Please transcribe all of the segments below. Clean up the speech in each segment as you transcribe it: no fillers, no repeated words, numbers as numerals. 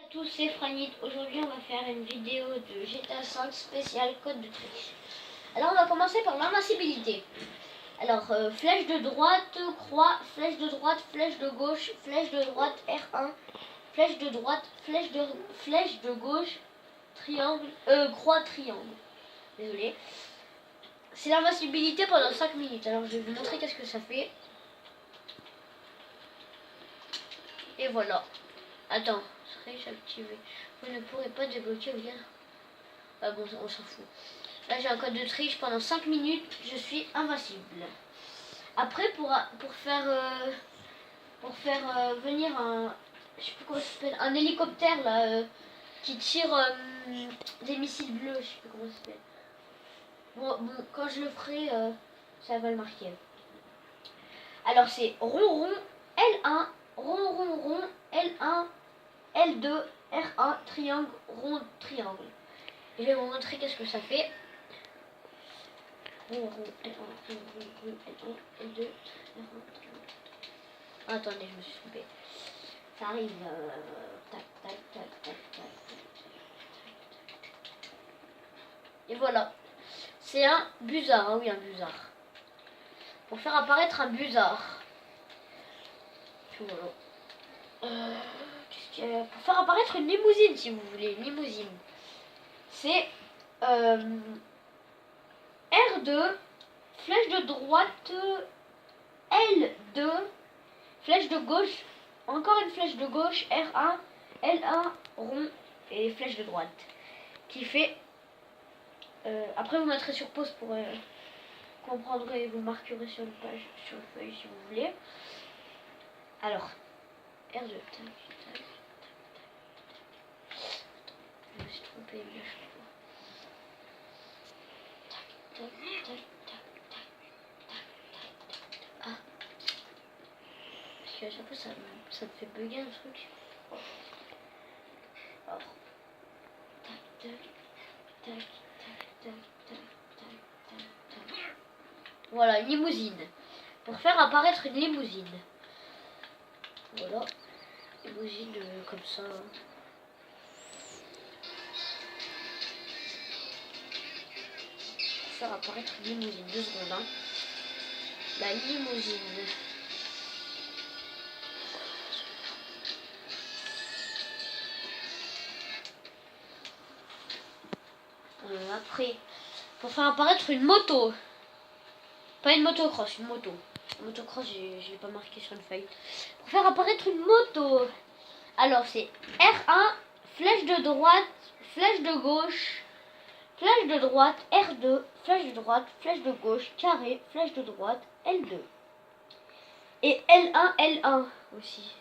tous, c'est Franit. Aujourd'hui, on va faire une vidéo de GTA 5 spécial code de triche. Alors, on va commencer par l'invincibilité. Alors, flèche de droite, croix, flèche de droite, flèche de gauche, flèche de droite, R1, flèche de droite, flèche de gauche, triangle, croix, triangle. Désolé. C'est l'invincibilité pendant 5 minutes. Alors, je vais vous montrer qu'est-ce que ça fait. Et voilà. Attends, triche activé. Vous ne pourrez pas débloquer ou bien. Ah bon, on s'en fout. Là, j'ai un code de triche pendant 5 minutes. Je suis invincible. Après, pour faire venir un, je sais plus comment ça s'appelle, un hélicoptère là qui tire des missiles bleus. Je sais plus comment ça s'appelle. Bon, quand je le ferai, ça va le marquer. Alors c'est rond rond L1, rond rond rond L1, L2, R1, triangle, rond, triangle. Et je vais vous montrer qu'est-ce que ça fait. Rond, rond, L1, rond, rond, L1, L2, R1, triangle. Attendez, je me suis trompée. Ça arrive. Tac, tac, tac, tac, tac, tac. Et voilà. C'est un busard. Ah oui, un busard. Pour faire apparaître un busard. Puis voilà. Pour faire apparaître une limousine, si vous voulez, une limousine. C'est R2, flèche de droite, L2, flèche de gauche, encore une flèche de gauche, R1, L1, rond et flèche de droite. Qui fait... après vous mettrez sur pause pour comprendre et vous marquerez sur une page, sur une feuille si vous voulez. Alors, R2, tac, tac, tac. Je me suis trompée à chaque fois. Tac, tac, tac, tac, tac, tac, tac, tac. Ah. Parce qu'à chaque fois ça me fait bugger un truc. Alors. Tac, tac, tac, tac, tac, tac, tac, tac, tac. Voilà, une limousine. Pour faire apparaître une limousine. Voilà. Limousine comme ça. Faire apparaître une limousine. 2 secondes. Hein. La limousine. Après, pour faire apparaître une moto. Pas une motocross, une moto. Une motocross, je l'ai pas marqué sur une feuille. Pour faire apparaître une moto. Alors c'est R1, flèche de droite, flèche de gauche, flèche de droite, R2, flèche de droite, flèche de gauche, carré, flèche de droite, L2. Et L1, L1 aussi.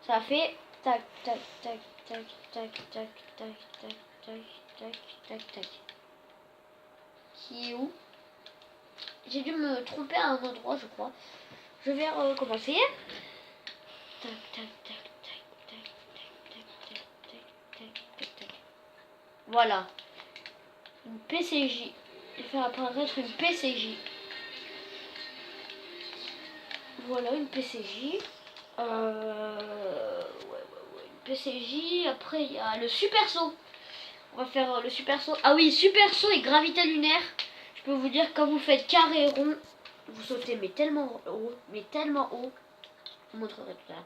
Ça fait tac, tac, tac, tac, tac, tac, tac, tac, tac, tac, tac, tac. Qui est où? J'ai dû me tromper à un endroit, je crois. Je vais recommencer. Tac, tac, tac, tac, tac, tac, tac, tac, tac, tac, tac. Voilà. Une PCJ. Je vais faire apparaître une PCJ. Voilà une PCJ. Une PCJ. Après, il y a le super saut. On va faire le super saut. Ah oui, super saut et gravité lunaire. Je peux vous dire, quand vous faites carré rond, vous sautez mais tellement haut, Je vous montrerai tout à l'heure.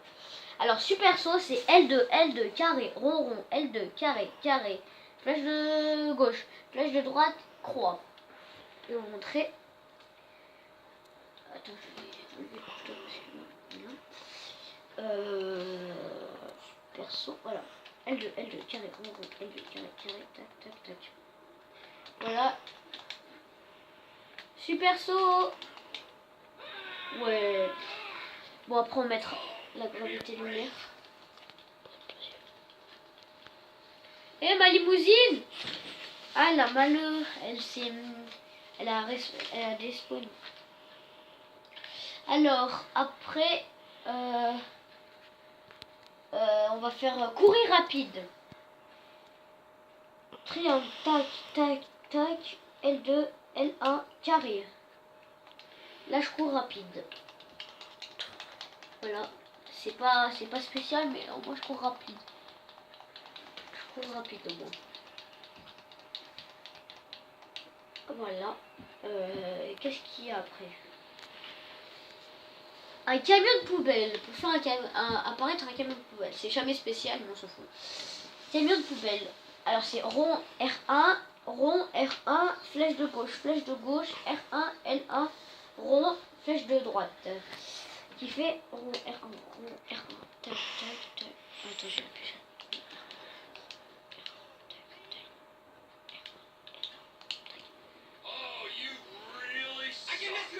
Alors, super saut, c'est L2, L2, carré, rond, rond, L2, carré, carré, flèche de gauche, flèche de droite, croix. Je vais vous montrer. Attends, je vais le couteau parce que super saut, voilà. L2, L2, carré, rond, rond, L2, carré, carré, tac, tac, tac. Voilà. Super saut. Ouais. Bon, après on mettra la gravité lunaire. Et ma limousine. Ah, la malheur. Elle a despawn. Alors, après, on va faire courir rapide. Triangle, tac, tac, tac, L2, L1, carré. Là, je cours rapide. Voilà. C'est pas spécial, mais moi, je cours rapide. Trop rapidement. Voilà. Qu'est-ce qu'il y a après? Un camion de poubelle. Pour faire apparaître un camion de poubelle. C'est jamais spécial, mais on s'en fout. Camion de poubelle. Alors c'est rond R1, flèche de gauche, R1, L1, rond, flèche de droite. Qui fait rond R1. Tac, tac, tac. Attends, j'ai appuyé ça.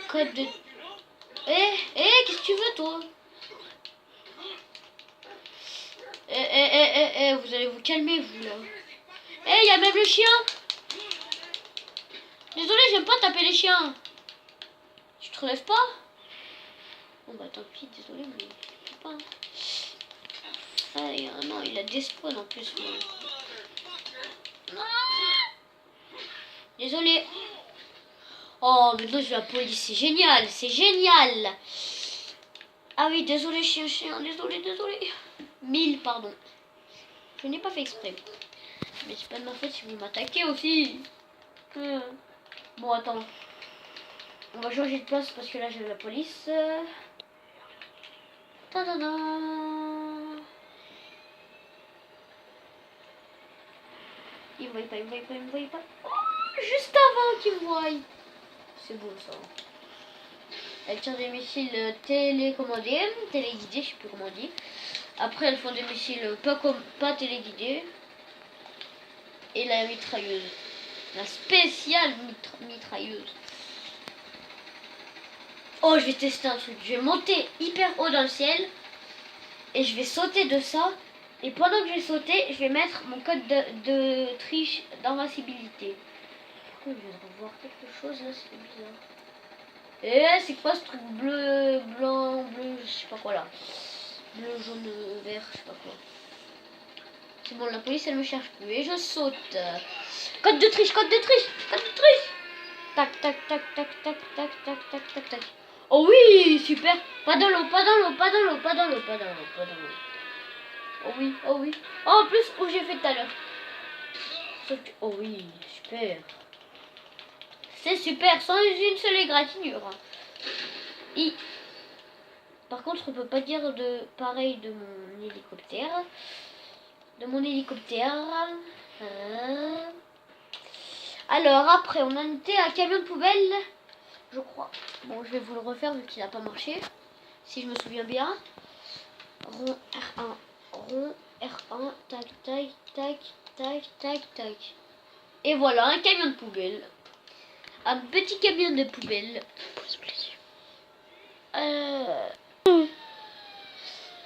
Code de... qu'est-ce que tu veux, toi? Vous allez vous calmer, vous, là. Il y a même le chien. Désolé, j'aime pas taper les chiens. Tu te relèves pas? Bon, bah, tant pis, désolé, mais je peux pas. Non, il a des spawns en plus, moi. Désolé. Oh, maintenant je vais la police, c'est génial, c'est génial. Ah oui, désolé, chien, désolé. 1000, pardon. Je n'ai pas fait exprès. Mais c'est pas de ma faute si vous m'attaquez aussi. Bon, attends. On va changer de place parce que là j'ai la police. Ta-da-da. Il me voit pas. Oh, juste avant qu'il me voie. C'est beau ça. Elles tirent des missiles télécommandés, téléguidés, je sais plus comment on dit. Après elles font des missiles pas téléguidés. Et la mitrailleuse. La spéciale mitrailleuse. Oh, je vais tester un truc. Je vais monter hyper haut dans le ciel. Et je vais sauter de ça. Et pendant que je vais sauter, je vais mettre mon code de triche d'invincibilité. Pourquoi je viens de revoir quelque chose là, c'est bizarre. C'est quoi ce truc bleu, blanc, bleu, je sais pas quoi là. Bleu, jaune, vert, je sais pas quoi. C'est bon, la police elle me cherche plus. Et je saute. Code de triche. Tac. Oh oui, super. Pas dans l'eau. Oh oui. Oh, en plus, où j'ai fait tout à l'heure. Oh oui, super. C'est super, sans une seule égratignure. Par contre, on peut pas dire de pareil de mon hélicoptère. Alors, après, on a noté un camion de poubelle, je crois. Bon, je vais vous le refaire vu qu'il n'a pas marché. Si je me souviens bien. Rond R1, tac. Et voilà, un camion de poubelle. Un petit camion de poubelle.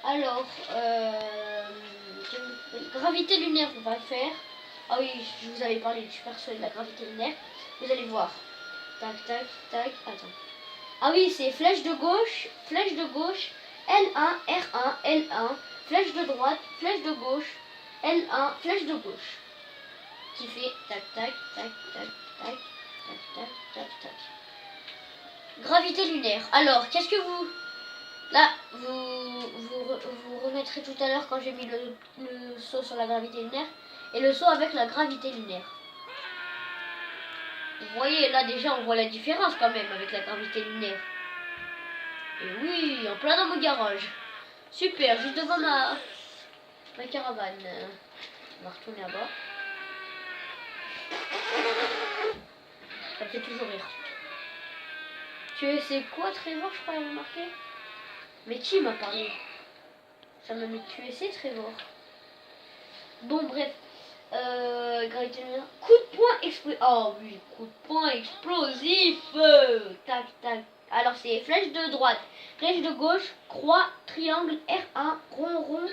Alors, gravité lunaire, on va le faire. Ah oui, je vous avais parlé du perso de la gravité lunaire. Vous allez voir. Tac. Attends. Ah oui, c'est flèche de gauche, L1, R1, L1, flèche de droite, flèche de gauche, L1, flèche de gauche. Qui fait tac. Gravité lunaire. Alors, qu'est-ce que vous... Là, vous remettrez tout à l'heure quand j'ai mis le saut sur la gravité lunaire et le saut avec la gravité lunaire. Vous voyez, là déjà on voit la différence quand même avec la gravité lunaire. Et oui, en plein dans mon garage. Super, juste devant ma caravane. On va retourner là-bas. Ça me fait toujours rire. Tu sais quoi, Trevor, je crois qu'il a marqué. Mais qui m'a parlé? Ça m'a mis QSC, Trevor. Bon, bref. Gravité lunaire. Coup de poing explosif. Oh oui, coup de poing explosif. Tac. Alors, c'est flèche de droite, flèche de gauche, croix, triangle, R1, rond,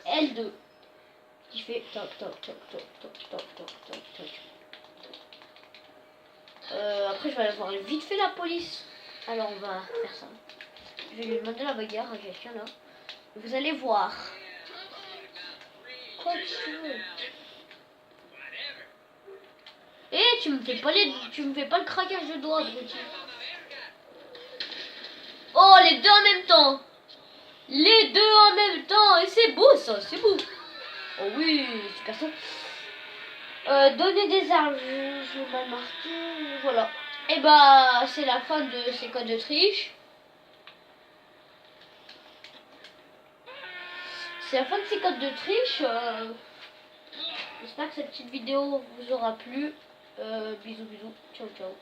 L2. Qui fait toc. Après, je vais aller voir vite fait la police. Alors, on va faire ça. Je vais lui demander la bagarre à quelqu'un là. Vous allez voir. Quoi tu veux? Tu me fais pas le craquage de doigts, abruti. Oh, les deux en même temps. Et c'est beau ça, c'est beau. Oh oui, c'est perso. Donner des armes, je l'ai mal marqué. Voilà. Et bah, c'est la fin de ces codes de triche. C'est la fin de ces codes de triche. J'espère que cette petite vidéo vous aura plu. Bisous, bisous. Ciao, ciao.